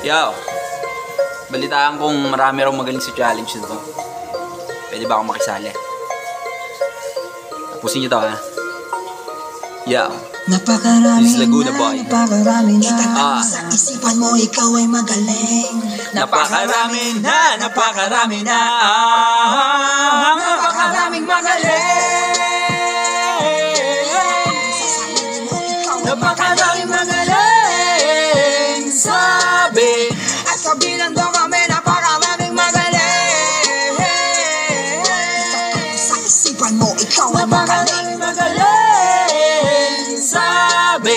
Yo, balitaan kong marami raw magaling sa challenge nito. Pwede ba akong makisali? Tapusin niyo to, ha? Yo, Napakarami this is Laguna na, boy. napakarami na. Sa isipan mo, ikaw ay magaling. Napakarami na, napakarami na. Napakaraming magaling. Napakaraming magaling. Sabi, At kabilang doon kami, napakaraming magaling. Sa isipan mo, ikaw ay magaling. napakaraming magaling. Sabi,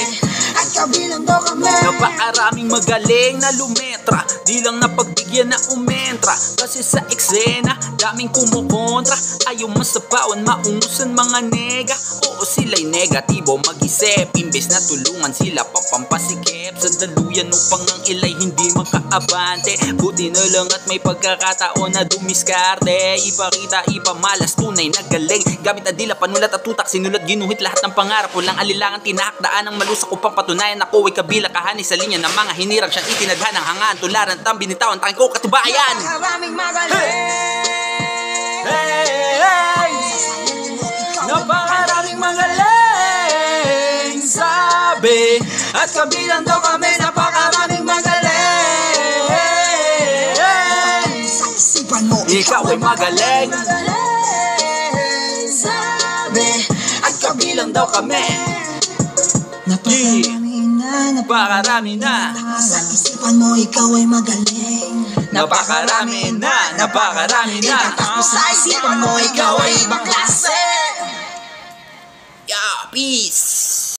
At kabilang doon kami. napakaraming magaling na lumetra. Di lang napagbigyan na umentra. Kasi sa eksena, daming kumukontra. Ayaw masapawan, maungusan mga nega. Oo, sila'y negatibo mag-isip. Imbes na tulungan sila papampasikip sa daluyan upang ang ilay hindi makaabante. Buti na lang at may pagkakataon na dumiskarte. Ipakita, ipamalas, tunay na galing. Gamit na dila, panulat at tutak, sinulat, ginuhit lahat ng pangarap. Walang alilangan, tinahakdaan ng malusak upang patunayan ako ay kabila kahani sa linya ng mga hinirang siyang itinadhan ng hangaan. Tularan, binitawan, tanging ko katibayan. Napakaraming magaling. Hey, hey, napakaraming magaling. Sabi, at kabilang daw kami, napakaraming magaling. Sa isipan mo, Ikaw ay magaling. Sabi, At kabilang daw kami, napakarami na, napakarami na. Sa isipan mo, ikaw ay magaling. Napakarami na, napakarami na. Sa isipan mo, ikaw ay ibang klase. Yeah, peace.